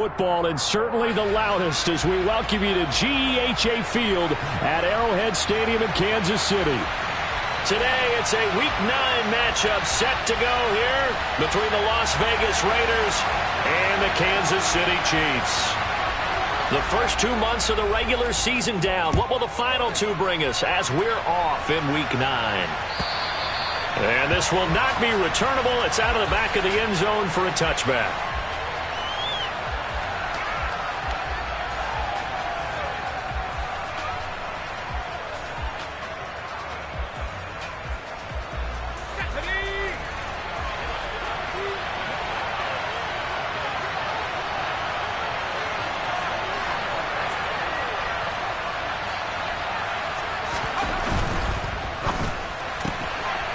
Football, and certainly the loudest as we welcome you to GEHA Field at Arrowhead Stadium in Kansas City. Today, it's a Week 9 matchup set to go here between the Las Vegas Raiders and the Kansas City Chiefs. The first 2 months of the regular season down. What will the final 2 bring us as we're off in Week 9? And this will not be returnable. It's out of the back of the end zone for a touchback.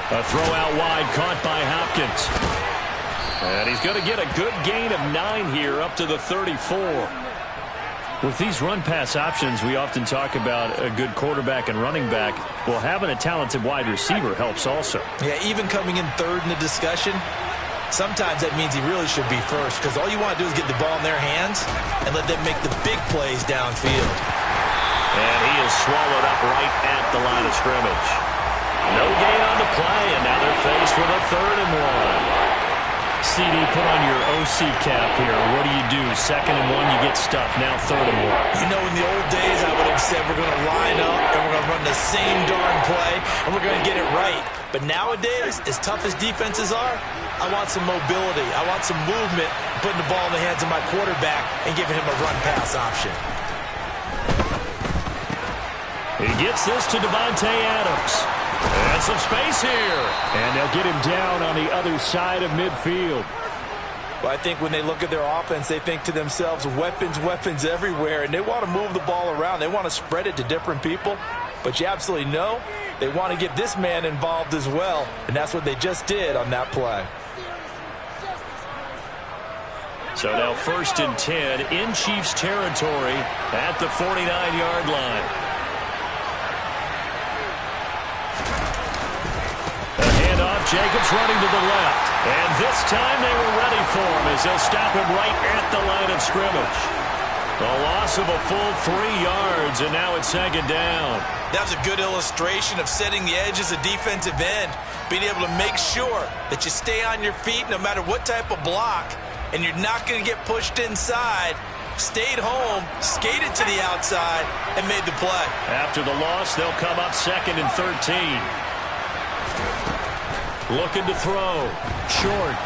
A throw out wide caught by Hopkins. And he's going to get a good gain of 9 here up to the 34. With these run-pass options, we often talk about a good quarterback and running back. Well, having a talented wide receiver helps also. Yeah, even coming in third in the discussion, sometimes that means he really should be first because all you want to do is get the ball in their hands and let them make the big plays downfield. And he is swallowed up right at the line of scrimmage. No gain on the play, and now they're faced with a 3rd and 1. CD, put on your OC cap here. What do? 2nd and 1, you get stuffed. Now 3rd and 1. You know, in the old days, I would have said we're going to line up and we're going to run the same darn play and we're going to get it right. But nowadays, as tough as defenses are, I want some mobility. I want some movement, putting the ball in the hands of my quarterback and giving him a run-pass option. He gets this to Devontae Adams. And some space here. And they'll get him down on the other side of midfield. Well, I think when they look at their offense, they think to themselves, weapons, weapons everywhere. And they want to move the ball around. They want to spread it to different people. But you absolutely know they want to get this man involved as well. And that's what they just did on that play. So now 1st and 10 in Chiefs territory at the 49-yard line. Jacobs running to the left. And this time they were ready for him as they'll stop him right at the line of scrimmage. A loss of a full 3 yards, and now it's 2nd down. That was a good illustration of setting the edge as a defensive end, being able to make sure that you stay on your feet no matter what type of block, and you're not going to get pushed inside. Stayed home, skated to the outside, and made the play. After the loss, they'll come up 2nd and 13. Looking to throw. Short.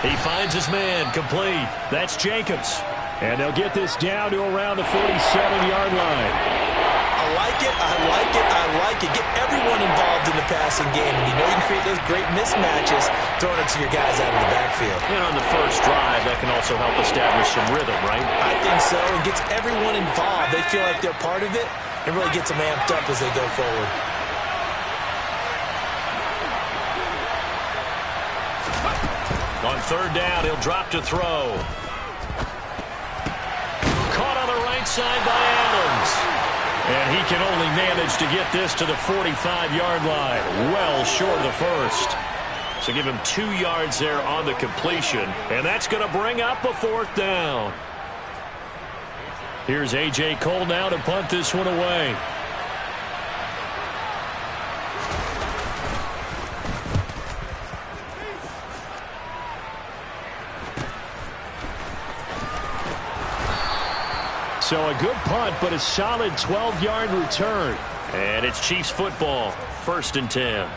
He finds his man. Complete. That's Jacobs. And they'll get this down to around the 47-yard line. I like it. I like it. I like it. Get everyone involved in the passing game. And you know you can create those great mismatches throwing it to your guys out of the backfield. And on the first drive, that can also help establish some rhythm, right? I think so. It gets everyone involved. They feel like they're part of it and really gets them amped up as they go forward. On 3rd down, he'll drop to throw. Caught on the right side by Adams. And he can only manage to get this to the 45-yard line. Well short of the 1st. So give him 2 yards there on the completion. And that's going to bring up a 4th down. Here's A.J. Cole now to punt this one away. So a good punt, but a solid 12-yard return. And it's Chiefs football, 1st and 10.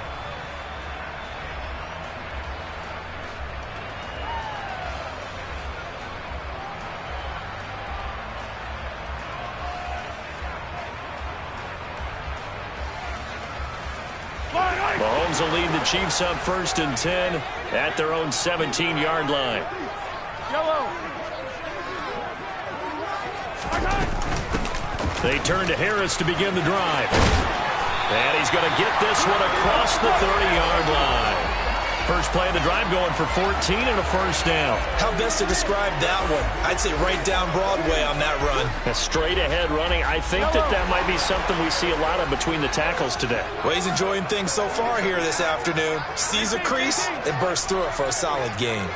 Mahomes will lead the Chiefs up 1st and 10 at their own 17-yard line. They turn to Harris to begin the drive. And he's going to get this one across the 30-yard line. First play of the drive going for 14 and a 1st down. How best to describe that one? I'd say right down Broadway on that run. A straight ahead running. I think that might be something we see a lot of between the tackles today. Well, he's enjoying things so far here this afternoon. Sees a crease and bursts through it for a solid gain.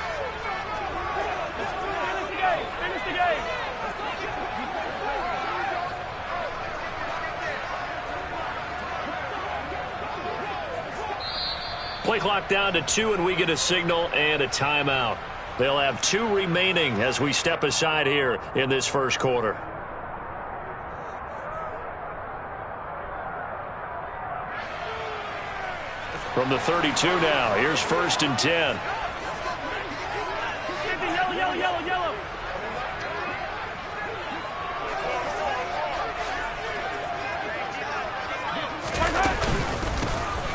Play clock down to 2, and we get a signal and a timeout. They'll have 2 remaining as we step aside here in this first quarter. From the 32 now, here's 1st and 10. Yellow.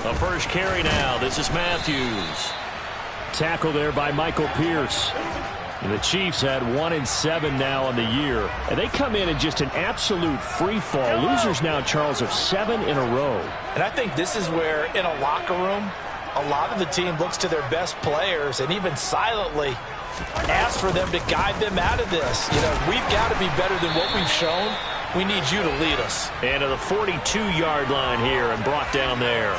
A first carry now. This is Matthews. Tackle there by Michael Pierce. And the Chiefs had 1-7 now on the year. And they come in just an absolute free fall. Losers now, Charles, of 7 in a row. And I think this is where, in a locker room, a lot of the team looks to their best players and even silently asks for them to guide them out of this. You know, we've got to be better than what we've shown. We need you to lead us. And to the 42-yard line here and brought down there.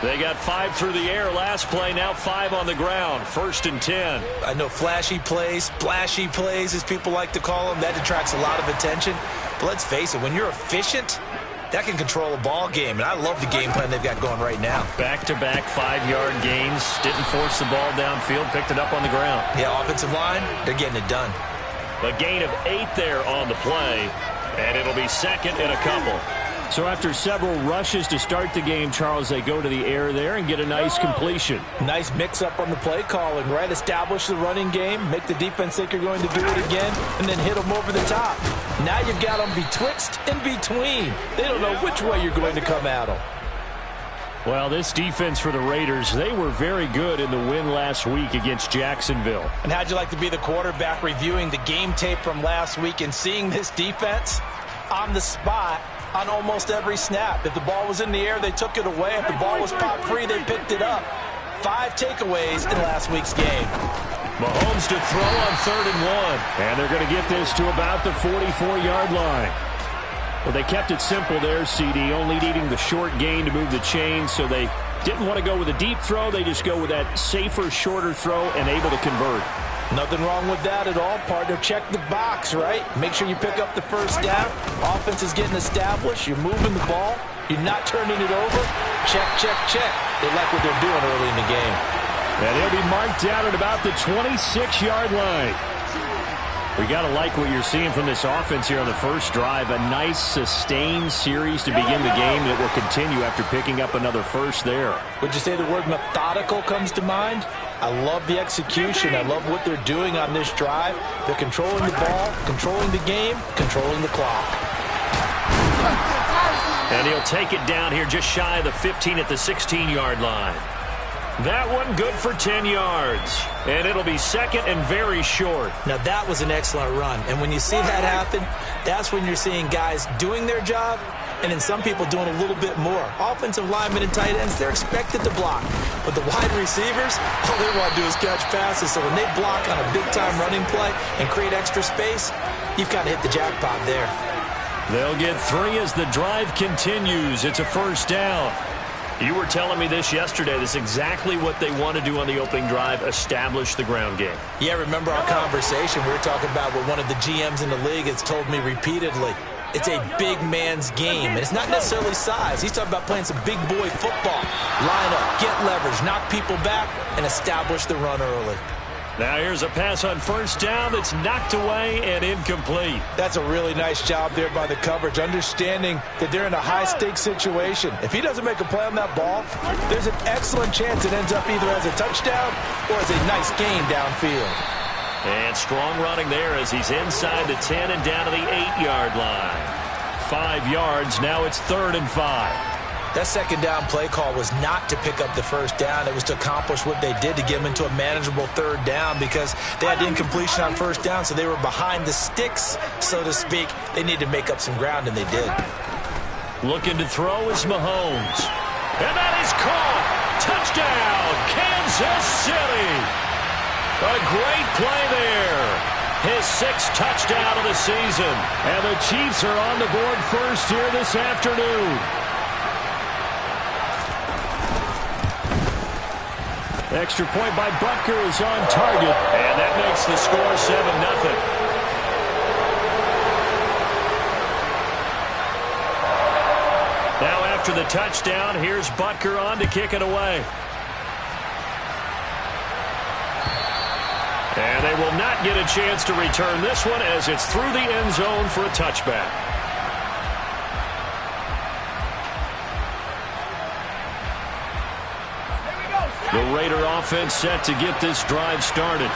They got 5 through the air last play, now 5 on the ground. 1st and 10. I know flashy plays, splashy plays, as people like to call them, that attracts a lot of attention. But let's face it, when you're efficient, that can control a ball game. And I love the game plan they've got going right now. Back-to-back 5-yard gains. Didn't force the ball downfield, picked it up on the ground. Yeah, offensive line, they're getting it done. A gain of 8 there on the play, and it'll be 2nd and a couple. So after several rushes to start the game, Charles, they go to the air there and get a nice completion. Nice mix-up on the play calling, right? Establish the running game, make the defense think you're going to do it again, and then hit them over the top. Now you've got them betwixt and between. They don't know which way you're going to come at them. Well, this defense for the Raiders, they were very good in the win last week against Jacksonville. And how'd you like to be the quarterback reviewing the game tape from last week and seeing this defense on the spot on almost every snap? If the ball was in the air, they took it away. If the ball was popped free, they picked it up. 5 takeaways in last week's game. Mahomes to throw on 3rd and 1. And they're going to get this to about the 44-yard line. Well, they kept it simple there, CD, only needing the short gain to move the chains, so they didn't want to go with a deep throw. They just go with that safer, shorter throw and able to convert. Nothing wrong with that at all, partner. Check the box, right? Make sure you pick up the first down. Offense is getting established. You're moving the ball. You're not turning it over. Check, check, check. They like what they're doing early in the game. And he'll be marked down at about the 26-yard line. We got to like what you're seeing from this offense here on the first drive. A nice, sustained series to begin the game that will continue after picking up another first there. Would you say the word methodical comes to mind? I love the execution. I love what they're doing on this drive. They're controlling the ball, controlling the game, controlling the clock. And he'll take it down here just shy of the 15 at the 16-yard line. That one good for 10 yards. And it'll be 2nd and very short. Now that was an excellent run. And when you see that happen, that's when you're seeing guys doing their job and then some people doing a little bit more. Offensive linemen and tight ends, they're expected to block. But the wide receivers, all they want to do is catch passes. So when they block on a big-time running play and create extra space, you've got to hit the jackpot there. They'll get 3 as the drive continues. It's a first down. You were telling me this yesterday. This is exactly what they want to do on the opening drive, establish the ground game. Yeah, remember our conversation? We were talking about what one of the GMs in the league has told me repeatedly. It's a big man's game, and it's not necessarily size. He's talking about playing some big boy football. Line up, get leverage, knock people back, and establish the run early. Now here's a pass on first down that's knocked away and incomplete. That's a really nice job there by the coverage, understanding that they're in a high-stakes situation. If he doesn't make a play on that ball, there's an excellent chance it ends up either as a touchdown or as a nice gain downfield. And strong running there as he's inside the 10 and down to the 8-yard line. 5 yards, now it's 3rd and 5. That second down play call was not to pick up the first down. It was to accomplish what they did to get them into a manageable 3rd down because they had incompletion on first down, so they were behind the sticks, so to speak. They needed to make up some ground, and they did. Looking to throw is Mahomes. And that is caught. Touchdown, Kansas City. A great play there. His 6th touchdown of the season. And the Chiefs are on the board first here this afternoon. Extra point by Butker is on target, and that makes the score 7-0. after the touchdown. Here's Butker on to kick it away. And they will not get a chance to return this one as it's through the end zone for a touchback. The Raider offense set to get this drive started.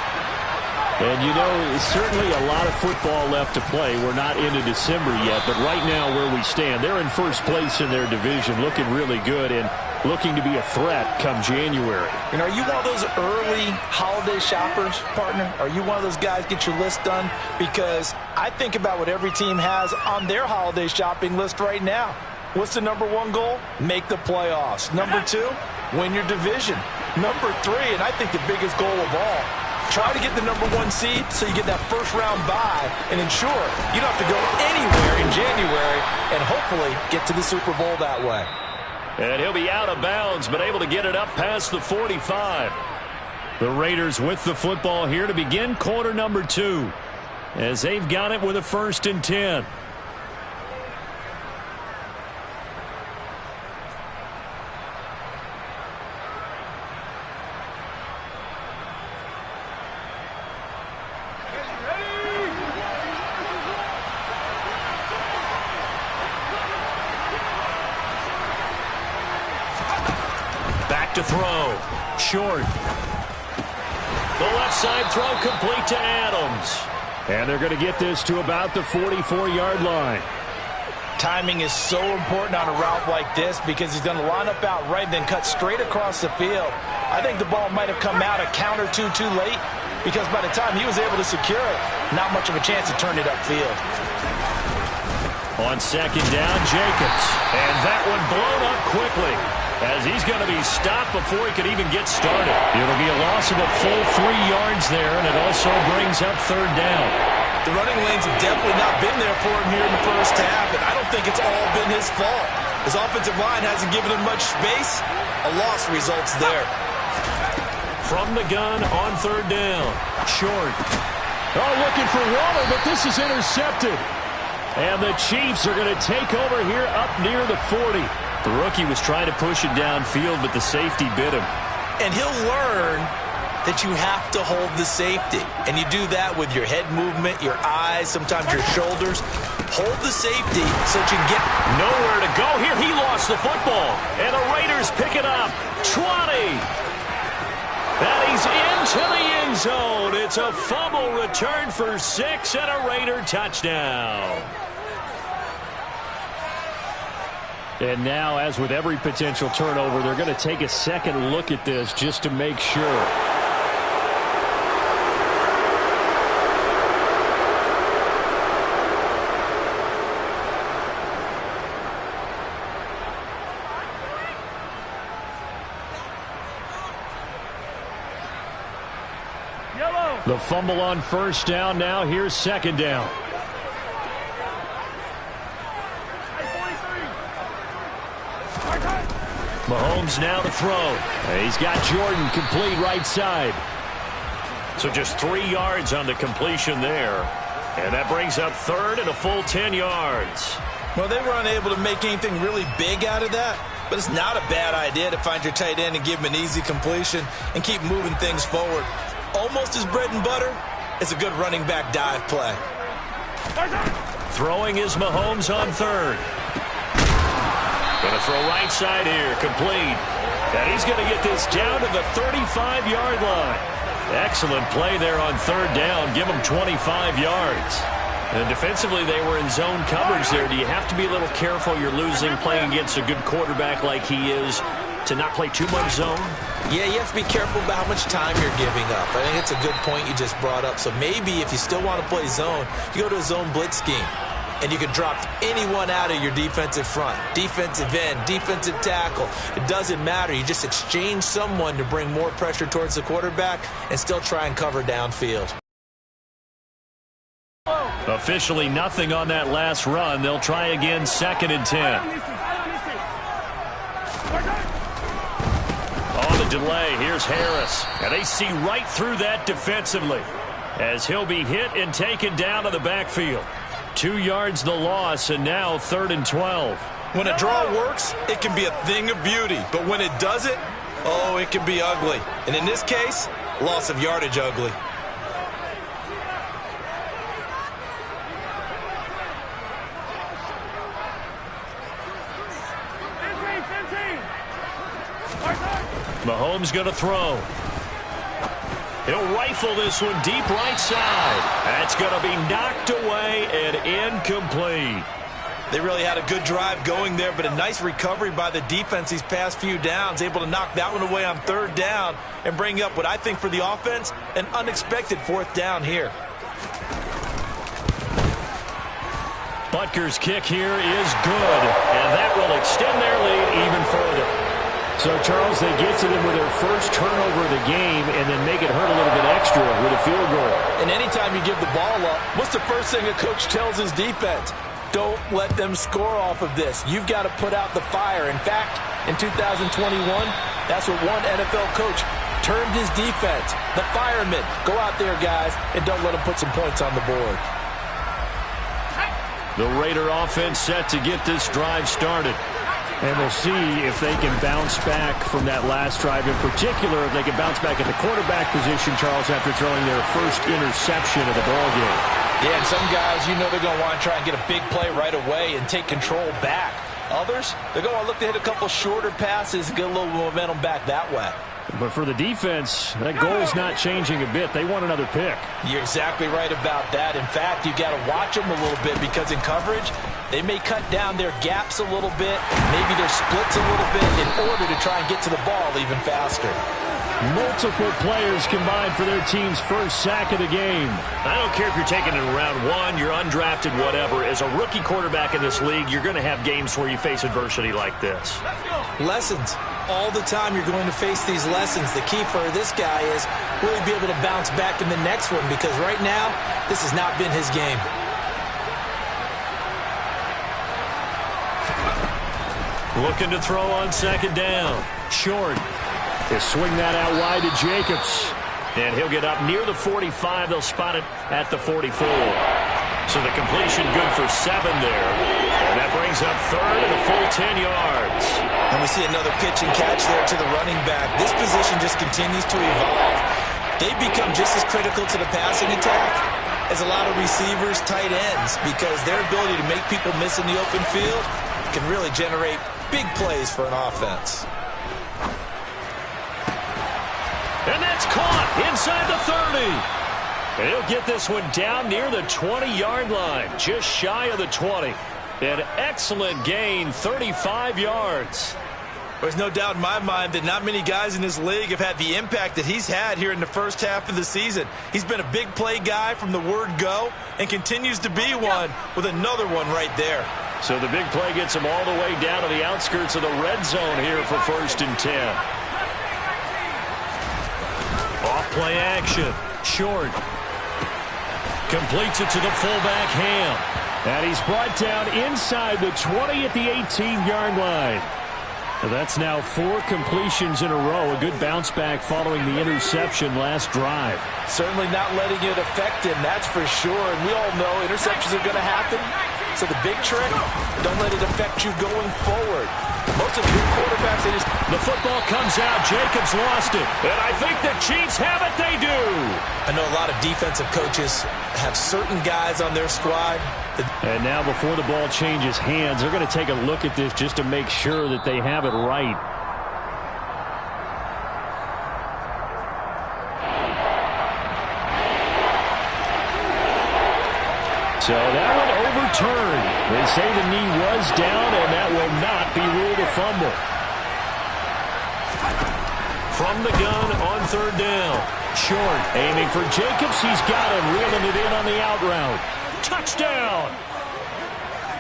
And, you know, certainly a lot of football left to play. We're not into December yet, but right now where we stand, they're in first place in their division, looking really good and looking to be a threat come January. And are you one of those early holiday shoppers, partner? Are you one of those guys get your list done? Because I think about what every team has on their holiday shopping list right now. What's the number one goal? Make the playoffs. Number two, win your division. Number three, and I think the biggest goal of all, try to get the number one seed so you get that first round bye and ensure you don't have to go anywhere in January and hopefully get to the Super Bowl that way. And he'll be out of bounds, but able to get it up past the 45. The Raiders with the football here to begin quarter number 2 as they've got it with a 1st and 10. To throw. Short. The left side throw complete to Adams. And they're going to get this to about the 44-yard line. Timing is so important on a route like this because he's going to line up out right and then cut straight across the field. I think the ball might have come out a count or two too late because by the time he was able to secure it, not much of a chance to turn it upfield. On 2nd down, Jacobs. And that one blown up quickly, as he's going to be stopped before he could even get started. It'll be a loss of a full 3 yards there, and it also brings up 3rd down. The running lanes have definitely not been there for him here in the first half, and I don't think it's all been his fault. His offensive line hasn't given him much space. A loss results there. From the gun on 3rd down. Short. Oh, looking for Waller, but this is intercepted. And the Chiefs are going to take over here up near the 40. The rookie was trying to push it downfield, but the safety bit him. And he'll learn that you have to hold the safety. And you do that with your head movement, your eyes, sometimes your shoulders. Hold the safety so that you can get nowhere to go here. He lost the football. And the Raiders pick it up. 20. And he's into the end zone. It's a fumble return for 6 and a Raider touchdown. And now, as with every potential turnover, they're going to take a second look at this just to make sure. The fumble on 1st down. Now here's 2nd down. Mahomes now to throw. He's got Jordan complete right side. So just 3 yards on the completion there. And that brings up 3rd and a full 10 yards. Well, they were unable to make anything really big out of that. But it's not a bad idea to find your tight end and give him an easy completion and keep moving things forward. Almost his bread and butter is a good running back dive play. Throwing is Mahomes on 3rd. Going to throw right side here, complete. And he's going to get this down to the 35-yard line. Excellent play there on 3rd down. Give him 25 yards. And defensively, they were in zone coverage there. Do you have to be a little careful? You're losing playing against a good quarterback like he is to not play too much zone? Yeah, you have to be careful about how much time you're giving up. I think it's a good point you just brought up. So maybe if you still want to play zone, you go to a zone blitz scheme. And you can drop anyone out of your defensive front. Defensive end, defensive tackle. It doesn't matter. You just exchange someone to bring more pressure towards the quarterback and still try and cover downfield. Officially nothing on that last run. They'll try again 2nd and 10. On the delay, here's Harris. And they see right through that defensively as he'll be hit and taken down to the backfield. 2 yards the loss, and now 3rd and 12. When a draw works, it can be a thing of beauty. But when it doesn't, oh, it can be ugly. And in this case, loss of yardage ugly. Mahomes going to throw. He'll rifle this one deep right side. That's going to be knocked away and incomplete. They really had a good drive going there, but a nice recovery by the defense these past few downs, able to knock that one away on third down and bring up what I think for the offense, an unexpected fourth down here. Butker's kick here is good, and that will extend their lead even further. So, Charles, they get to them with their first turnover of the game and then make it hurt a little bit extra with a field goal. And anytime you give the ball up, what's the first thing a coach tells his defense? Don't let them score off of this. You've got to put out the fire. In fact, in 2021, that's what one NFL coach termed his defense. The firemen. Go out there, guys, and don't let them put some points on the board. The Raider offense set to get this drive started. And we'll see if they can bounce back from that last drive. In particular, if they can bounce back at the quarterback position, Charles, after throwing their first interception of the ballgame. Yeah, and some guys, you know they're going to want to try and get a big play right away and take control back. Others, they're going to look to hit a couple shorter passes and get a little momentum back that way. But for the defense, that goal's not changing a bit. They want another pick. You're exactly right about that. In fact, you got to watch them a little bit because in coverage, they may cut down their gaps a little bit, maybe their splits a little bit in order to try and get to the ball even faster. Multiple players combined for their team's first sack of the game. I don't care if you're taking it in round one, you're undrafted, whatever. As a rookie quarterback in this league, you're going to have games where you face adversity like this. Lessons. All the time you're going to face these lessons. The key for this guy is will he be able to bounce back in the next one? Because right now, this has not been his game. Looking to throw on second down. Short. They swing that out wide to Jacobs. And he'll get up near the 45. They'll spot it at the 44. So the completion good for 7 there. And that brings up third and a full 10 yards. And we see another pitch and catch there to the running back. This position just continues to evolve. They become just as critical to the passing attack as a lot of receivers, tight ends, because their ability to make people miss in the open field can really generate big plays for an offense. And that's caught inside the 30. And he'll get this one down near the 20-yard line, just shy of the 20. An excellent gain, 35 yards. There's no doubt in my mind that not many guys in this league have had the impact that he's had here in the first half of the season. He's been a big play guy from the word go and continues to be one with another one right there. So the big play gets him all the way down to the outskirts of the red zone here for 1st and 10. Off-play action. Short. Completes it to the fullback, Ham. And he's brought down inside the 20 at the 18-yard line. That's now 4 completions in a row. A good bounce back following the interception last drive. Certainly not letting it affect him, that's for sure. And we all know interceptions are going to happen. So the big trick, don't let it affect you going forward. Most of the good quarterbacks, the football comes out. Jacobs lost it. And I think the Chiefs have it. They do. I know a lot of defensive coaches have certain guys on their squad. And now before the ball changes hands, they're going to take a look at this just to make sure that they have it right. So that one overturned. They say the knee was down, and that will not be ruled a fumble. From the gun on 3rd down. Short, aiming for Jacobs. He's got him, reeling it in on the out route. Touchdown!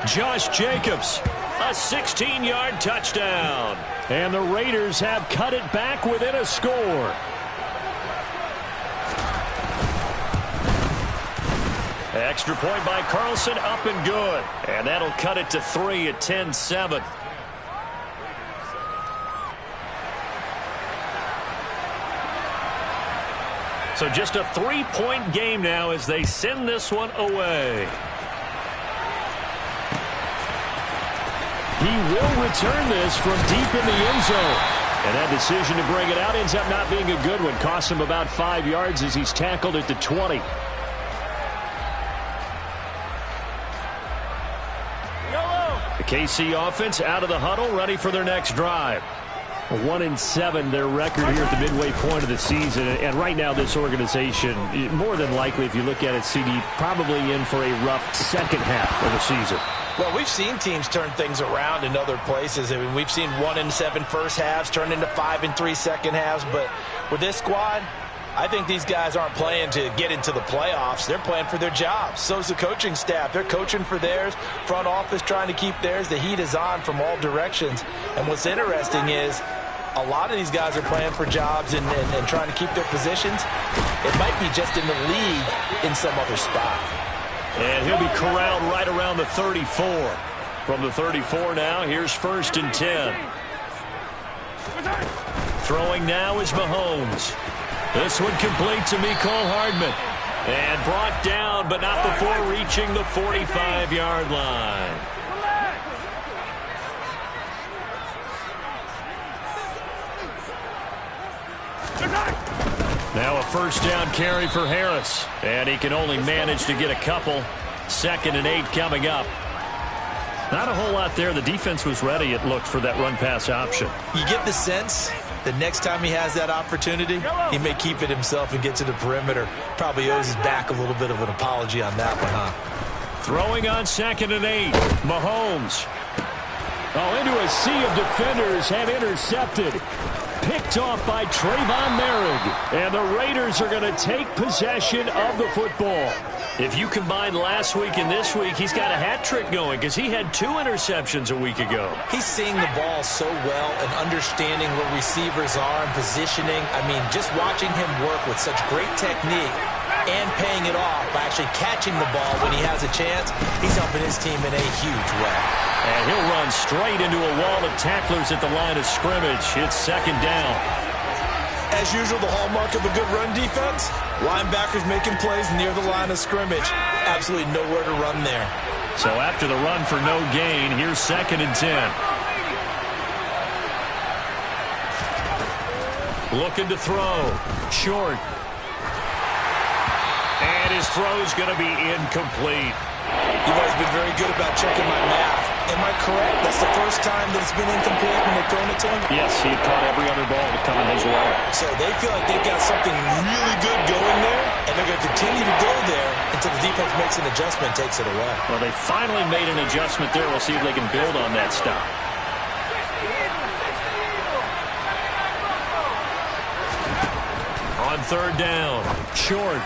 Josh Jacobs, a 16-yard touchdown. And the Raiders have cut it back within a score. Extra point by Carlson, up and good. And that'll cut it to 3 at 10-7. So just a 3-point game now as they send this one away. He will return this from deep in the end zone. And that decision to bring it out ends up not being a good one. Costs him about 5 yards as he's tackled at the 20. The KC offense out of the huddle, ready for their next drive. 1-7, their record here at the midway point of the season. And right now, this organization, more than likely, if you look at it, CD, probably in for a rough second half of the season. Well, we've seen teams turn things around in other places. I mean, we've seen 1-7 first halves turn into 5-3 second halves. But with this squad, I think these guys aren't playing to get into the playoffs. They're playing for their jobs. So's the coaching staff. They're coaching for theirs. Front office trying to keep theirs. The heat is on from all directions. And what's interesting is a lot of these guys are playing for jobs and trying to keep their positions. It might be just in the league in some other spot. And he'll be corralled right around the 34. From the 34 now, here's 1st and 10. Throwing now is Mahomes. This one complete to Mecole Hardman. And brought down, but not before reaching the 45-yard line. Now a first down carry for Harris. And he can only manage to get a couple. 2nd and 8 coming up. Not a whole lot there. The defense was ready, it looked, for that run-pass option. You get the sense that next time he has that opportunity, he may keep it himself and get to the perimeter. Probably owes his back a little bit of an apology on that one, huh? Throwing on 2nd and 8. Mahomes. Oh, into a sea of defenders and intercepted. Picked off by Trayvon Merrick. And the Raiders are going to take possession of the football. If you combine last week and this week, he's got a hat trick going because he had 2 interceptions a week ago. He's seeing the ball so well and understanding where receivers are and positioning. I mean, just watching him work with such great technique and paying it off by actually catching the ball when he has a chance, he's helping his team in a huge way. And he'll run straight into a wall of tacklers at the line of scrimmage. It's 2nd down. As usual, the hallmark of a good run defense, linebackers making plays near the line of scrimmage. Absolutely nowhere to run there. So after the run for no gain, here's 2nd and 10. Looking to throw. Short. And his throw's going to be incomplete. You've always been very good about checking my math. Am I correct? That's the first time that it's been incomplete when they've thrown it to him? Yes, he had caught every other ball that coming his way. So they feel like they've got something really good going there, and they're going to continue to go there until the defense makes an adjustment and takes it away. Well, they finally made an adjustment there. We'll see if they can build on that stop. On 3rd down, short.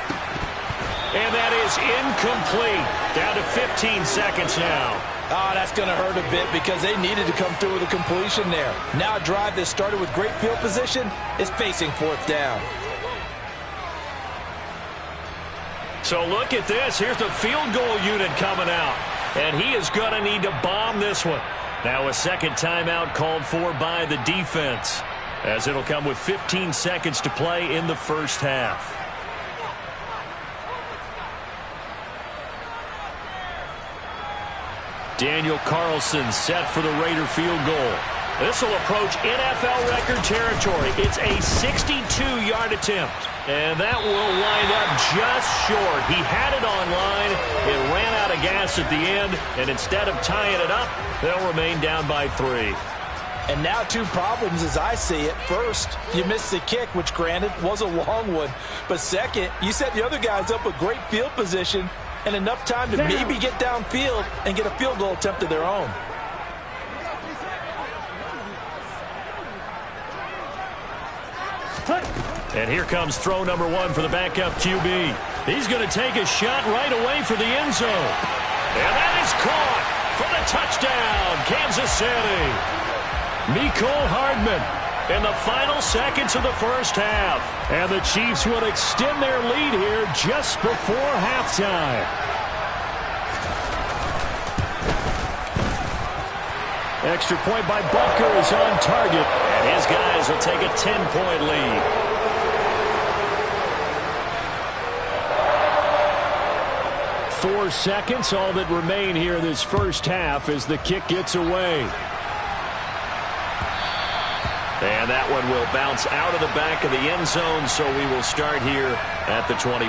And that is incomplete. Down to 15 seconds now. Oh, that's going to hurt a bit because they needed to come through with a completion there. Now a drive that started with great field position is facing 4th down. So look at this. Here's the field goal unit coming out. And he is going to need to bomb this one. Now a second timeout called for by the defense, as it'll come with 15 seconds to play in the first half. Daniel Carlson set for the Raider field goal. This will approach NFL record territory. It's a 62-yard attempt. And that will wind up just short. He had it on line. It ran out of gas at the end. And instead of tying it up, they'll remain down by 3. And now 2 problems as I see it. First, you missed the kick, which granted was a long one. But second, you set the other guys up with great field position and enough time to maybe get downfield and get a field goal attempt of their own. And here comes throw number 1 for the backup QB. He's going to take a shot right away for the end zone. And that is caught for the touchdown, Kansas City. Mecole Hardman in the final seconds of the first half. And the Chiefs will extend their lead here just before halftime. Extra point by Butker is on target. And his guys will take a 10-point lead. 4 4 seconds, all that remain here in this first half as the kick gets away. And that one will bounce out of the back of the end zone, so we will start here at the 25.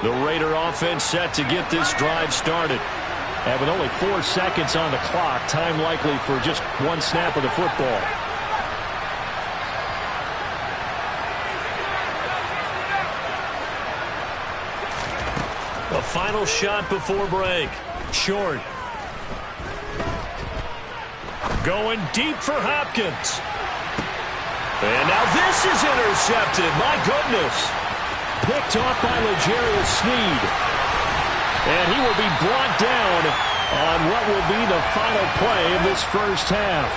The Raider offense set to get this drive started. And with only 4 seconds on the clock, time likely for just one snap of the football. A final shot before break. Short. Going deep for Hopkins. And now this is intercepted. My goodness. Picked off by L'Jarius Sneed. And he will be brought down on what will be the final play of this first half.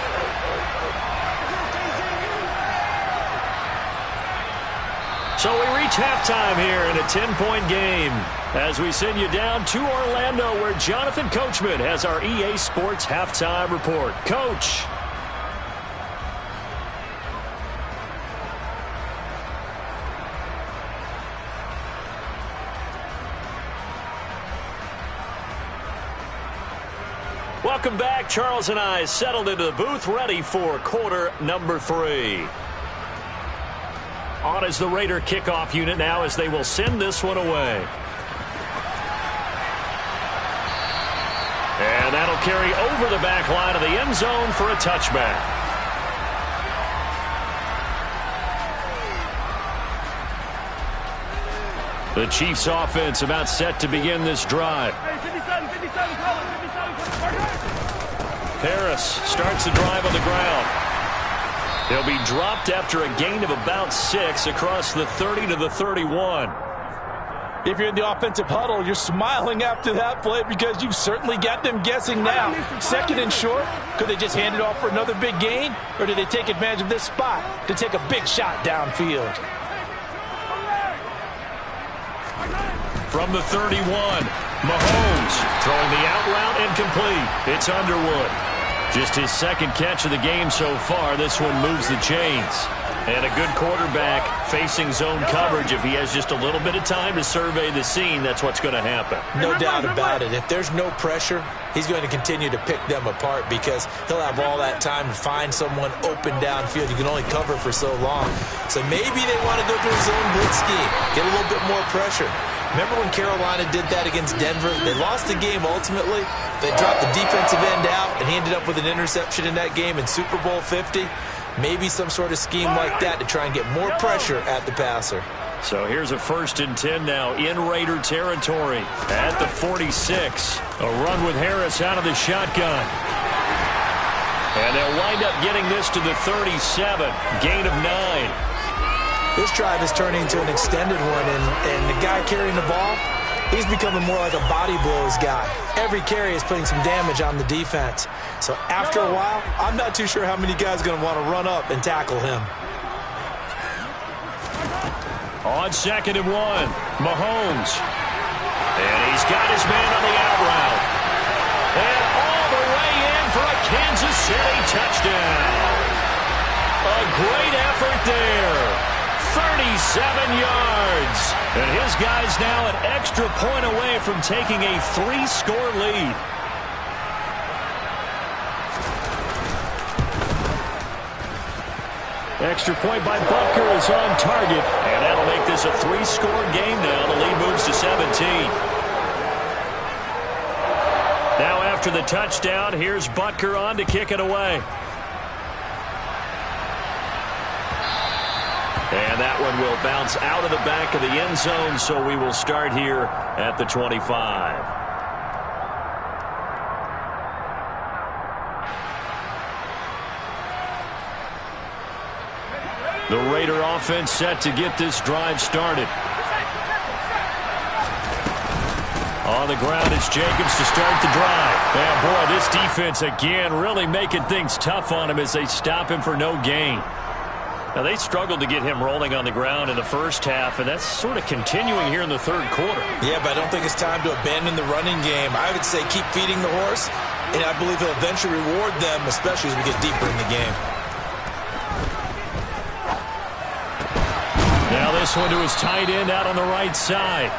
So we reach halftime here in a 10-point game as we send you down to Orlando, where Jonathan Coachman has our EA Sports halftime report. Coach. Welcome back. Charles and I settled into the booth, ready for quarter number 3. On is the Raider kickoff unit now as they will send this one away. And that'll carry over the back line of the end zone for a touchback. The Chiefs offense about set to begin this drive. Harris starts the drive on the ground. He'll be dropped after a gain of about 6 across the 30 to the 31. If you're in the offensive huddle, you're smiling after that play because you've certainly got them guessing now. Second and short, could they just hand it off for another big gain? Or did they take advantage of this spot to take a big shot downfield? From the 31, Mahomes throwing the out route incomplete. It's Underwood. Just his second catch of the game so far. This one moves the chains. And a good quarterback facing zone coverage. If he has just a little bit of time to survey the scene, that's what's going to happen. No doubt about it. If there's no pressure, he's going to continue to pick them apart because he'll have all that time to find someone open downfield. You can only cover for so long. So maybe they want to go to a zone blitz scheme, get a little bit more pressure. Remember when Carolina did that against Denver? They lost the game ultimately. They dropped the defensive end out, and he ended up with an interception in that game in Super Bowl 50. Maybe some sort of scheme like that to try and get more pressure at the passer. So here's a 1st and 10 now in Raider territory at the 46. A run with Harris out of the shotgun. And they'll wind up getting this to the 37. Gain of 9. This drive is turning into an extended one, and the guy carrying the ball, he's becoming more like a body blows guy. Every carry is putting some damage on the defense. So after a while, I'm not too sure how many guys are going to want to run up and tackle him. On 2nd and 1, Mahomes. And he's got his man on the out route. And all the way in for a Kansas City touchdown. A great effort there. 37 yards. And his guy's now an extra point away from taking a 3-score lead. Extra point by Butker is on target. And that'll make this a 3-score game now. The lead moves to 17. Now after the touchdown, here's Butker on to kick it away. And that one will bounce out of the back of the end zone, so we will start here at the 25. The Raider offense set to get this drive started. On the ground, it's Jacobs to start the drive. And boy, this defense again really making things tough on him as they stop him for no gain. Now, they struggled to get him rolling on the ground in the first half, and that's sort of continuing here in the third quarter. Yeah, but I don't think it's time to abandon the running game. I would say keep feeding the horse, and I believe he'll eventually reward them, especially as we get deeper in the game. Now this one to his tight end out on the right side.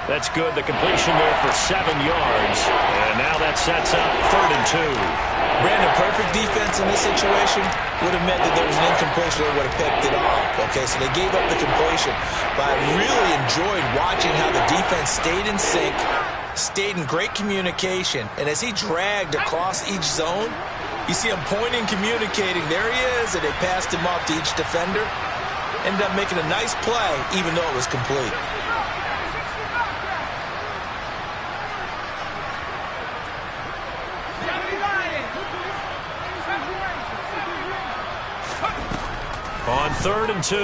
That's good. The completion there for 7 yards. And now that sets up 3rd and 2. Brandon, perfect defense in this situation would have meant that there was an incompletion. They would have picked it off. Okay, so they gave up the completion. But I really enjoyed watching how the defense stayed in sync, stayed in great communication. And as he dragged across each zone, you see him pointing, communicating. There he is, and they passed him off to each defender. Ended up making a nice play, even though it was complete. On 3rd and 2,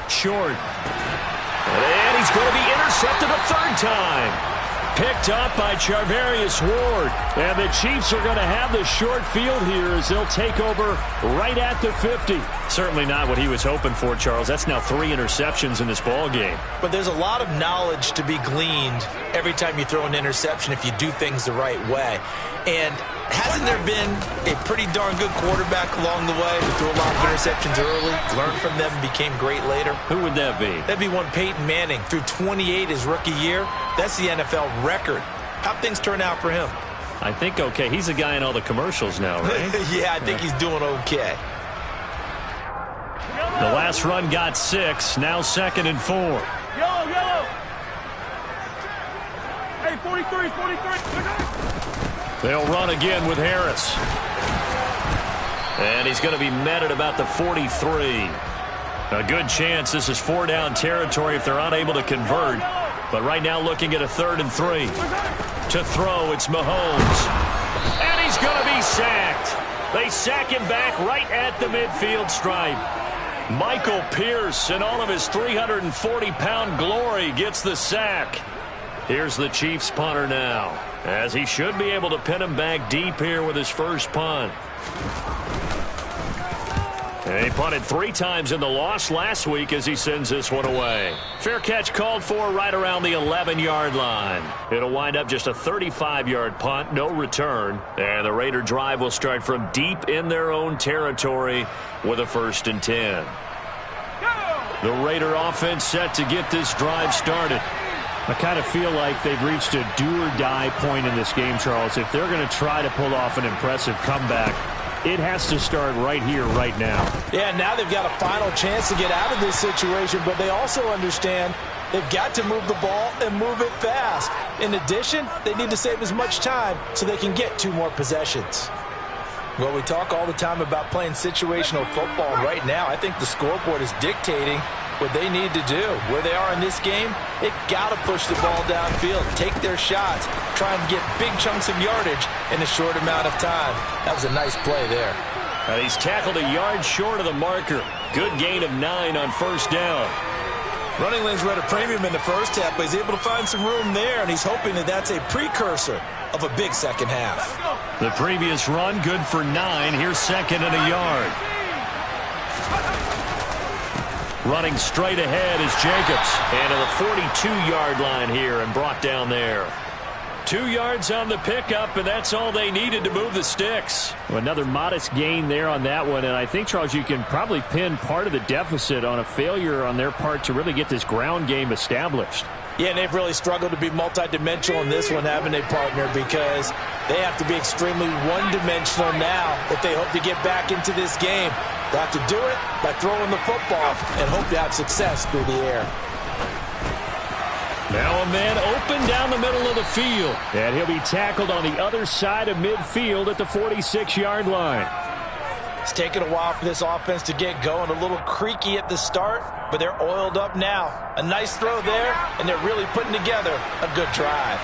short. And he's going to be intercepted a 3rd time. Picked up by Charvarius Ward. And the Chiefs are going to have the short field here as they'll take over right at the 50. Certainly not what he was hoping for, Charles. That's now 3 interceptions in this ball game. But there's a lot of knowledge to be gleaned every time you throw an interception if you do things the right way. And hasn't there been a pretty darn good quarterback along the way who threw a lot of interceptions early, learned from them, became great later? Who would that be? That'd be one Peyton Manning. Threw 28 his rookie year. That's the NFL record. How'd things turn out for him? I think okay. He's a guy in all the commercials now, right? Yeah, I think he's doing okay. The last run got 6. Now 2nd and 4. Yellow. Hey, 43. They'll run again with Harris. And he's going to be met at about the 43. A good chance this is 4-down territory if they're unable to convert. But right now looking at a 3rd and 3. To throw, it's Mahomes. And he's going to be sacked. They sack him back right at the midfield stripe. Michael Pierce, in all of his 340-pound glory, gets the sack. Here's the Chiefs punter now, as he should be able to pin him back deep here with his first punt. And he punted 3 times in the loss last week as he sends this one away. Fair catch called for right around the 11-yard line. It'll wind up just a 35-yard punt, no return. And the Raider drive will start from deep in their own territory with a 1st and 10. The Raider offense set to get this drive started. I kind of feel like they've reached a do-or-die point in this game, Charles. If they're going to try to pull off an impressive comeback, it has to start right here, right now. Yeah, now they've got a final chance to get out of this situation, but they also understand they've got to move the ball and move it fast. In addition, they need to save as much time so they can get 2 more possessions. Well, we talk all the time about playing situational football. Right now, I think the scoreboard is dictating what they need to do. Where they are in this game, they've got to push the ball downfield, take their shots, try and get big chunks of yardage in a short amount of time. That was a nice play there. And he's tackled a yard short of the marker. Good gain of 9 on 1st down. Running lanes were at a premium in the first half, but he's able to find some room there, and he's hoping that that's a precursor of a big second half. The previous run, good for 9. Here's 2nd and a yard. Running straight ahead is Jacobs. And to the 42-yard line here and brought down there. 2 yards on the pickup, and that's all they needed to move the sticks. Well, another modest gain there on that one, and I think, Charles, you can probably pin part of the deficit on a failure on their part to really get this ground game established. Yeah, and they've really struggled to be multidimensional in this one, haven't they, partner? Because they have to be extremely one-dimensional now if they hope to get back into this game. They have to do it by throwing the football and hope to have success through the air. Now a man open down the middle of the field. And he'll be tackled on the other side of midfield at the 46-yard line. It's taken a while for this offense to get going. A little creaky at the start, but they're oiled up now. A nice throw there, and they're really putting together a good drive.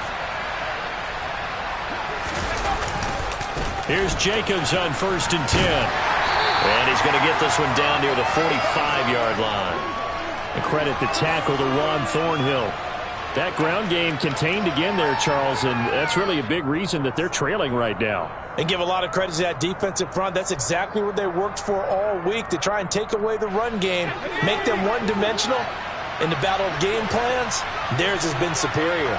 Here's Jacobs on 1st and 10. And he's going to get this one down near the 45-yard line. And credit the tackle to Juan Thornhill. That ground game contained again there, Charles, and that's really a big reason that they're trailing right now. And give a lot of credit to that defensive front. That's exactly what they worked for all week, to try and take away the run game, make them one-dimensional. In the battle of game plans, theirs has been superior.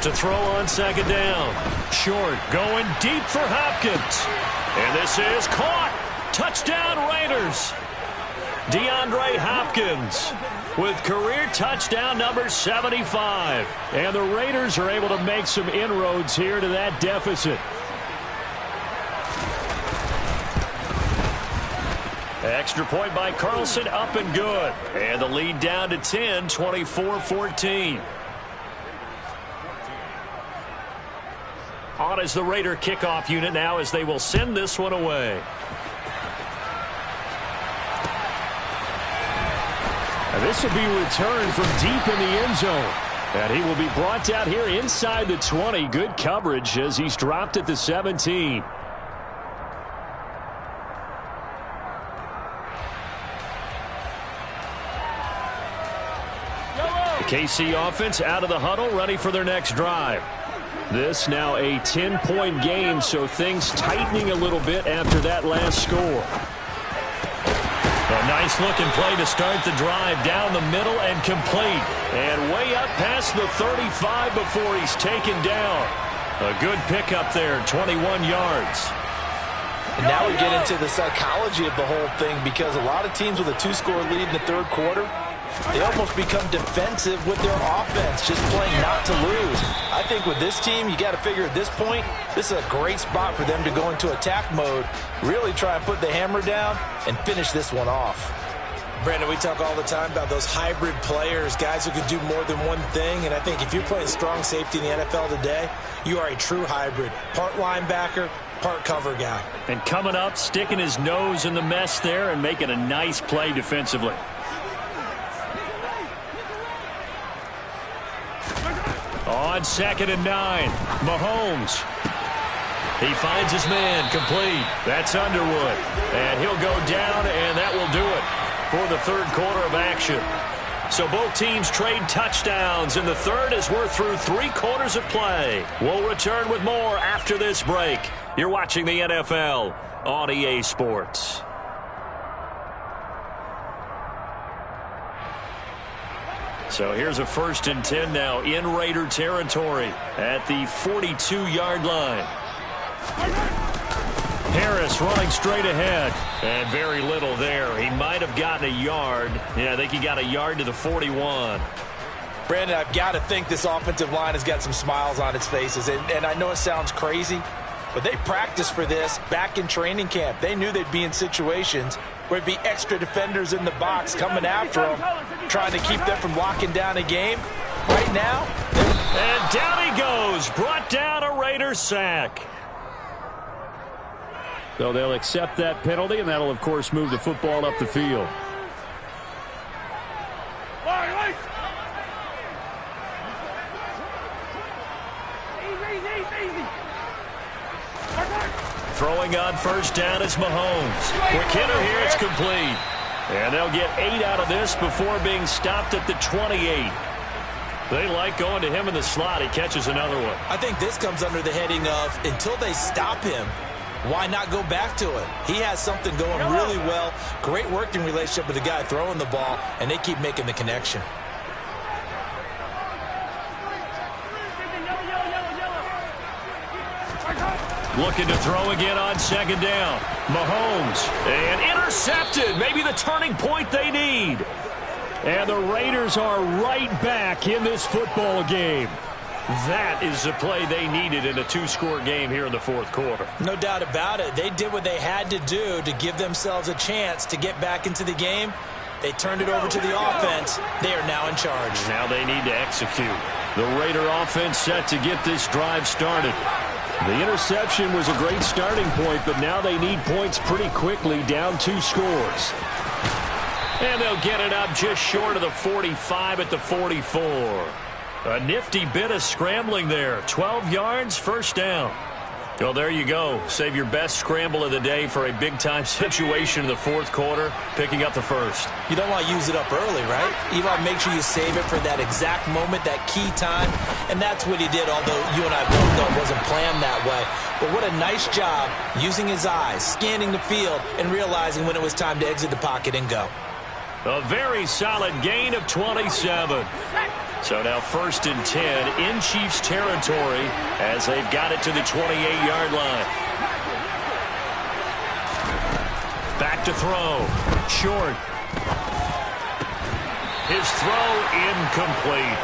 To throw on second down. Short, going deep for Hopkins. And this is caught. Touchdown Raiders. DeAndre Hopkins with career touchdown number 75. And the Raiders are able to make some inroads here to that deficit. Extra point by Carlson, up and good. And the lead down to 10, 24-14. On is the Raider kickoff unit now as they will send this one away. And this will be returned from deep in the end zone. And he will be brought down here inside the 20. Good coverage as he's dropped at the 17. The KC offense out of the huddle, ready for their next drive. This now a 10-point game, so things tightening a little bit after that last score. A nice-looking play to start the drive down the middle and complete. And way up past the 35 before he's taken down. A good pickup there, 21 yards. And now we get into the psychology of the whole thing, because a lot of teams with a 2-score lead in the third quarter, they almost become defensive with their offense, just playing not to lose. I think with this team, you got to figure at this point, this is a great spot for them to go into attack mode, really try and put the hammer down and finish this one off. Brandon, we talk all the time about those hybrid players, guys who can do more than one thing, and I think if you're playing strong safety in the NFL today, you are a true hybrid. Part linebacker, part cover guy. And coming up, sticking his nose in the mess there and making a nice play defensively. On 2nd and 9, Mahomes. He finds his man, complete. That's Underwood. And he'll go down, and that will do it for the third quarter of action. So both teams trade touchdowns in the third as we're through 3 quarters of play. We'll return with more after this break. You're watching the NFL on EA Sports. So here's a 1st and 10 now in Raider territory at the 42-yard line. Harris running straight ahead. And very little there. He might have gotten a yard. Yeah, I think he got a yard to the 41. Brandon, I've got to think this offensive line has got some smiles on its faces. And I know it sounds crazy, but they practiced for this back in training camp. They knew they'd be in situations where it'd be extra defenders in the box coming after them, trying to keep them from locking down a game. Right now, and down he goes. Brought down a Raider sack. So they'll accept that penalty, and that'll, of course, move the football up the field. Throwing on 1st down is Mahomes. Quick hitter here, it's complete. And they'll get 8 out of this before being stopped at the 28. They like going to him in the slot. He catches another one. I think this comes under the heading of, until they stop him, why not go back to it? He has something going really well. Great working relationship with the guy throwing the ball, and they keep making the connection. Looking to throw again on 2nd down. Mahomes. And intercepted. Maybe the turning point they need. And the Raiders are right back in this football game. That is the play they needed in a 2-score game here in the 4th quarter. No doubt about it. They did what they had to do to give themselves a chance to get back into the game. They turned it over to the offense. They are now in charge. Now they need to execute. The Raider offense set to get this drive started. The interception was a great starting point, but now they need points pretty quickly, down 2 scores. And they'll get it up just short of the 45 at the 44. A nifty bit of scrambling there. 12 yards, 1st down. Well, there you go. Save your best scramble of the day for a big-time situation in the 4th quarter, picking up the 1st. You don't want to use it up early, right? You want to make sure you save it for that exact moment, that key time. And that's what he did, although you and I both know it wasn't planned that way. But what a nice job using his eyes, scanning the field, and realizing when it was time to exit the pocket and go. A very solid gain of 27. So now 1st and 10 in Chiefs territory as they've got it to the 28-yard line. Back to throw. Short. His throw incomplete.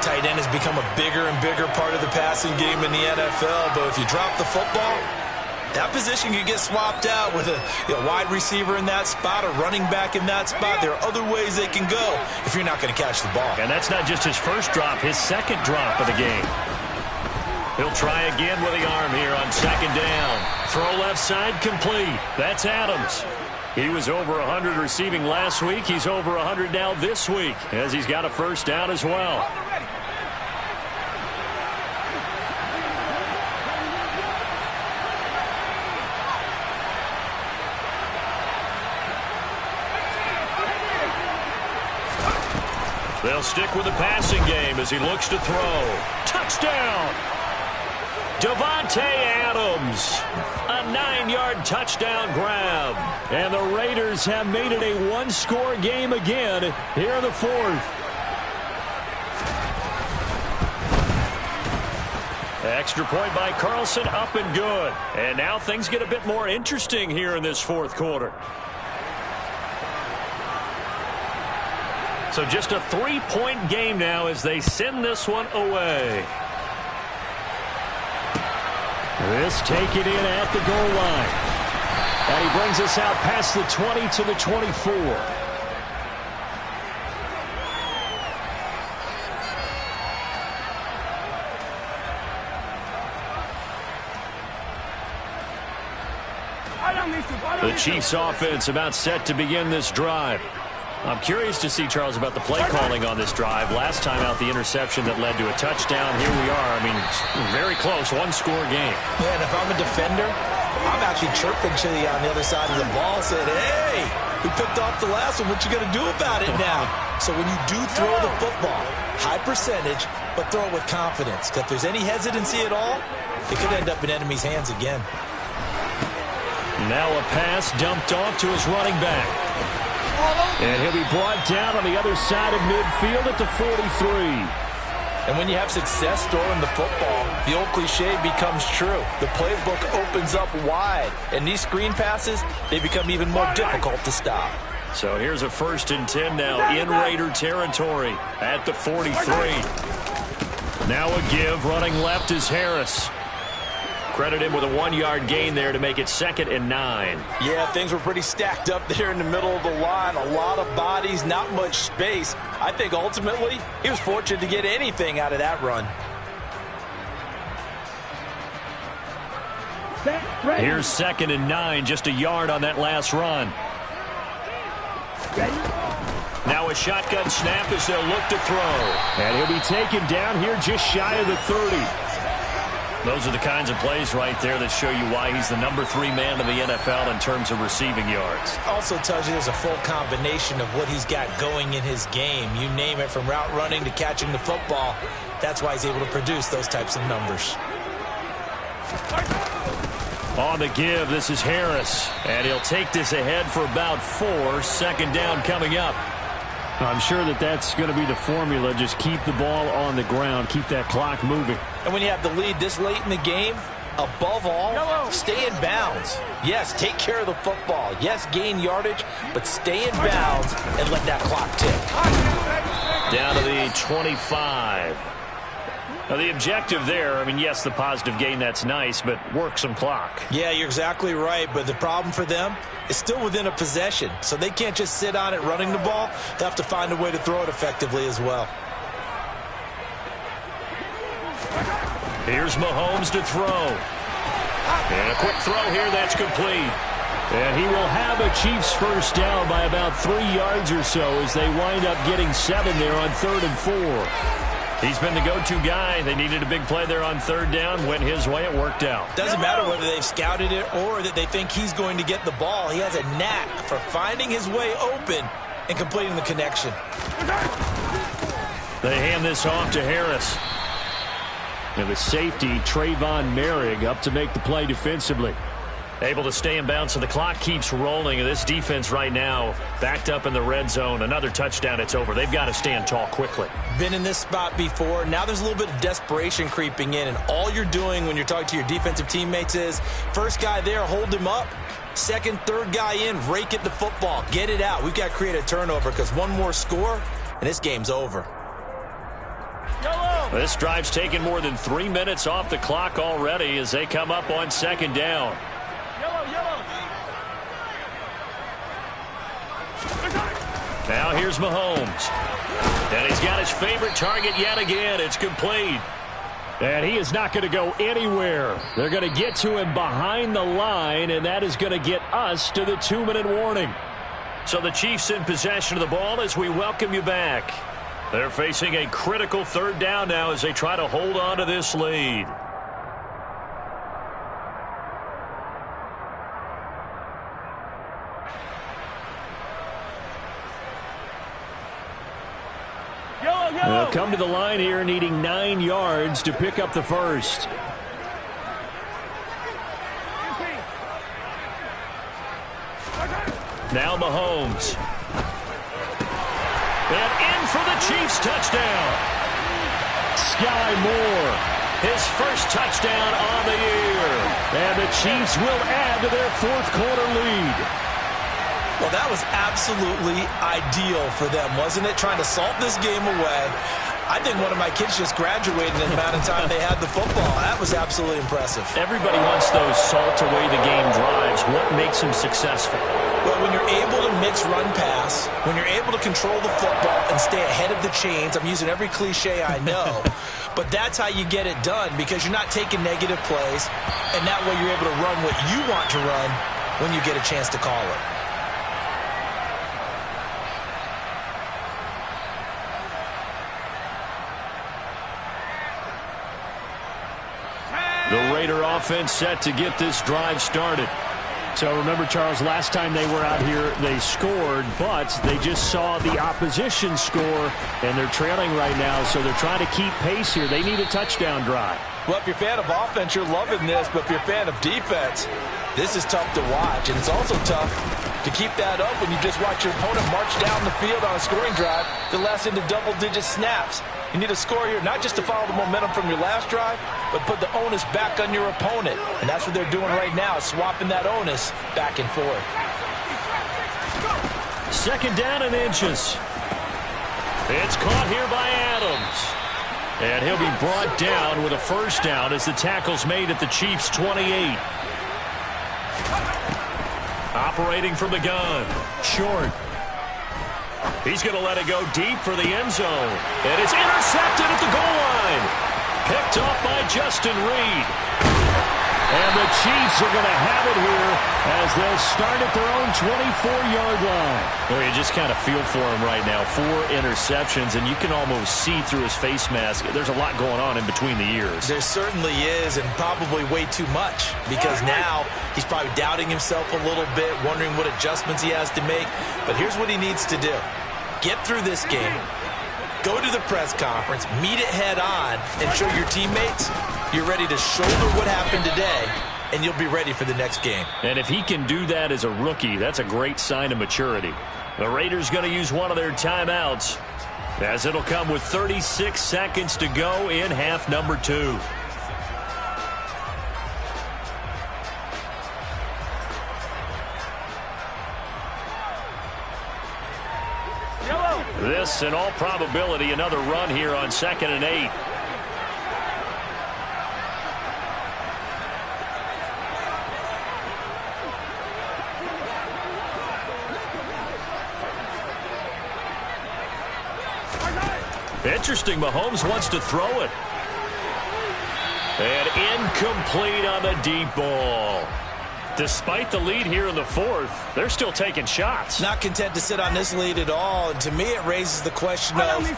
Tight end has become a bigger and bigger part of the passing game in the NFL, but if you drop the football, that position can get swapped out with a wide receiver in that spot, a running back in that spot. There are other ways they can go if you're not going to catch the ball. And that's not just his first drop, his second drop of the game. He'll try again with the arm here on 2nd down. Throw left side complete. That's Adams. He was over 100 receiving last week. He's over 100 now this week as he's got a first down as well. They'll stick with the passing game as he looks to throw. Touchdown! Davante Adams. A 9-yard touchdown grab. And the Raiders have made it a one-score game again here in the 4th. Extra point by Carlson, up and good. And now things get a bit more interesting here in this 4th quarter. So just a 3-point game now as they send this one away. This take it in at the goal line. And he brings us out past the 20 to the 24. The Chiefs offense about set to begin this drive. I'm curious to see, Charles, about the play calling on this drive. Last time out, the interception that led to a touchdown. Here we are. I mean, very close, one-score game. Yeah, and if I'm a defender, I'm actually chirping to you on the other side of the ball, saying, hey, we picked off the last one. What you going to do about it now? So when you do throw the football, high percentage, but throw it with confidence. Because if there's any hesitancy at all, it could end up in enemy's hands again. Now a pass dumped off to his running back. And he'll be brought down on the other side of midfield at the 43. And when you have success throwing the football, the old cliche becomes true. The playbook opens up wide. And these screen passes, they become even more difficult to stop. So here's a 1st and 10 now in Raider territory at the 43. Now a give. Running left is Harris. Credit him with a 1-yard gain there to make it 2nd and 9. Yeah, things were pretty stacked up there in the middle of the line. A lot of bodies, not much space. I think ultimately he was fortunate to get anything out of that run. Here's 2nd and 9, just a yard on that last run. Now a shotgun snap as they'll look to throw. And he'll be taken down here just shy of the 30. Those are the kinds of plays right there that show you why he's the number 3 man in the NFL in terms of receiving yards. Also tells you there's a full combination of what he's got going in his game. You name it, from route running to catching the football. That's why he's able to produce those types of numbers. On the give, this is Harris. And he'll take this ahead for about 4. 2nd down coming up. I'm sure that that's going to be the formula. Just keep the ball on the ground. Keep that clock moving. And when you have the lead this late in the game, above all, stay in bounds. Yes, take care of the football. Yes, gain yardage, but stay in bounds and let that clock tick. Down to the 25. Now, the objective there, I mean, yes, the positive gain, that's nice, but work some clock. Yeah, you're exactly right, but the problem for them is still within a possession, so they can't just sit on it running the ball. They have to find a way to throw it effectively as well. Here's Mahomes to throw. And a quick throw here, that's complete. And he will have a Chiefs first down by about 3 yards or so as they wind up getting 7 there on 3rd and 4. He's been the go-to guy. They needed a big play there on 3rd down. Went his way. It worked out. Doesn't matter whether they've scouted it or that they think he's going to get the ball. He has a knack for finding his way open and completing the connection. They hand this off to Harris. And the safety, Trayvon Merrick, up to make the play defensively. Able to stay in bounds, so the clock keeps rolling. And this defense right now backed up in the red zone. Another touchdown, it's over. They've got to stand tall quickly. Been in this spot before. Now there's a little bit of desperation creeping in. And all you're doing when you're talking to your defensive teammates is, first guy there, hold him up. Second, third guy in, rake at the football. Get it out. We've got to create a turnover because one more score, and this game's over. This drive's taken more than 3 minutes off the clock already as they come up on second down. Now here's Mahomes. And he's got his favorite target yet again. It's complete. And he is not going to go anywhere. They're going to get to him behind the line, and that is going to get us to the 2-minute warning. So the Chiefs in possession of the ball as we welcome you back. They're facing a critical third down now as they try to hold on to this lead. They'll come to the line here needing 9 yards to pick up the first. Now Mahomes. And in for the Chiefs touchdown. Sky Moore, his first touchdown on the year. And the Chiefs will add to their fourth-quarter lead. Well, that was absolutely ideal for them, wasn't it? Trying to salt this game away. I think one of my kids just graduated in the amount of time they had the football. That was absolutely impressive. Everybody wants those salt-away-the-game drives. What makes them successful? Well, when you're able to mix run-pass, when you're able to control the football and stay ahead of the chains, I'm using every cliche I know, but that's how you get it done because you're not taking negative plays, and that way you're able to run what you want to run when you get a chance to call it. The Raider offense set to get this drive started. So remember, Charles, last time they were out here, they scored, but they just saw the opposition score, and they're trailing right now, so they're trying to keep pace here. They need a touchdown drive. Well, if you're a fan of offense, you're loving this, but if you're a fan of defense, this is tough to watch, and it's also tough to keep that up when you just watch your opponent march down the field on a scoring drive that lasts into double-digit snaps. You need a score here, not just to follow the momentum from your last drive, but put the onus back on your opponent. And that's what they're doing right now, swapping that onus back and forth. Second down and inches. It's caught here by Adams. And he'll be brought down with a first down as the tackle's made at the Chiefs' 28. Operating from the gun. Short. He's going to let it go deep for the end zone. And it's intercepted at the goal line. Picked off by Justin Reed. And the Chiefs are going to have it here as they'll start at their own 24-yard line. Well, you just kind of feel for him right now. 4 interceptions, and you can almost see through his face mask. There's a lot going on in between the ears. There certainly is, and probably way too much, because now he's probably doubting himself a little bit, wondering what adjustments he has to make. But here's what he needs to do. Get through this game, go to the press conference, meet it head on, and show your teammates you're ready to shoulder what happened today, and you'll be ready for the next game. And if he can do that as a rookie, that's a great sign of maturity. The Raiders going to use one of their timeouts, as it'll come with 36 seconds to go in half number 2. This, in all probability, another run here on 2nd and 8. Interesting, Mahomes wants to throw it. And incomplete on the deep ball. Despite the lead here in the 4th, they're still taking shots. Not content to sit on this lead at all. And to me, it raises the question of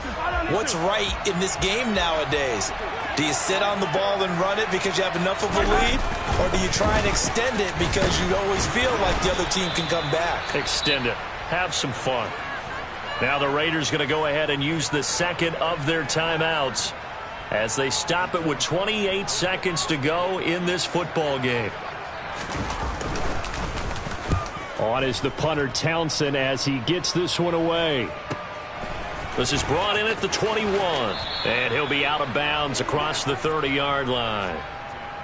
what's right in this game nowadays. Do you sit on the ball and run it because you have enough of a lead? Or do you try and extend it because you always feel like the other team can come back? Extend it. Have some fun. Now the Raiders going to go ahead and use the second of their timeouts as they stop it with 28 seconds to go in this football game. On is the punter Townsend as he gets this one away. This is brought in at the 21. And he'll be out of bounds across the 30-yard line.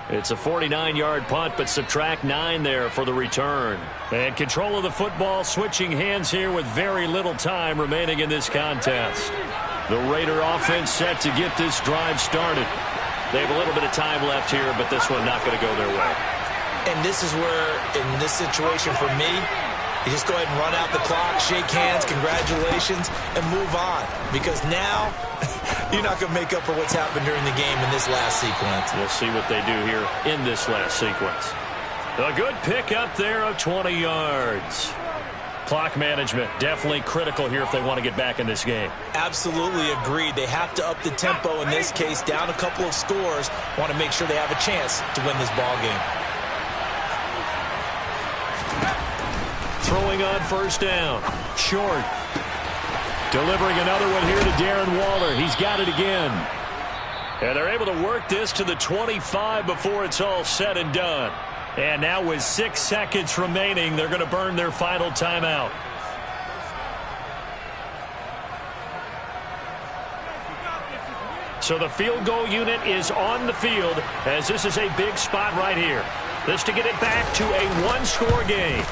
It's a 49-yard punt, but subtract 9 there for the return. And control of the football switching hands here with very little time remaining in this contest. The Raider offense set to get this drive started. They have a little bit of time left here, but this one not going to go their way. And this is where, in this situation for me, you just go ahead and run out the clock, shake hands, congratulations, and move on. Because now, you're not going to make up for what's happened during the game in this last sequence. We'll see what they do here in this last sequence. A good pick up there of 20 yards. Clock management definitely critical here if they want to get back in this game. Absolutely agreed. They have to up the tempo in this case, down a couple of scores. Want to make sure they have a chance to win this ball game. Throwing on first down. Short. Delivering another one here to Darren Waller. He's got it again. And they're able to work this to the 25 before it's all said and done. And now with 6 seconds remaining, they're going to burn their final timeout. So the field goal unit is on the field as this is a big spot right here. This to get it back to a one-score game.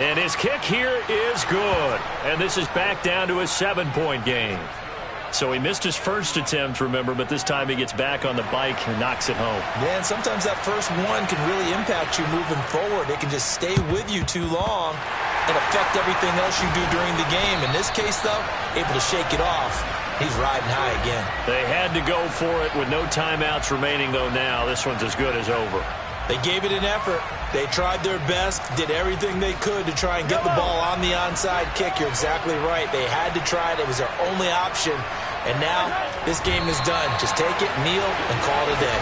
And his kick here is good. And this is back down to a 7-point game. So he missed his first attempt, remember, but this time he gets back on the bike and knocks it home. Yeah, and sometimes that first one can really impact you moving forward. It can just stay with you too long and affect everything else you do during the game. In this case, though, able to shake it off. He's riding high again. They had to go for it with no timeouts remaining, though, now. This one's as good as over. They gave it an effort. They tried their best, did everything they could to try and get the ball on the onside kick. You're exactly right. They had to try it. It was their only option. And now this game is done. Just take it, kneel, and call it a day.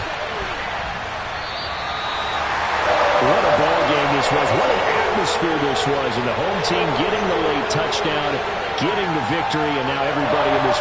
What a ball game this was. What an atmosphere this was. And the home team getting the late touchdown, getting the victory, and now everybody in this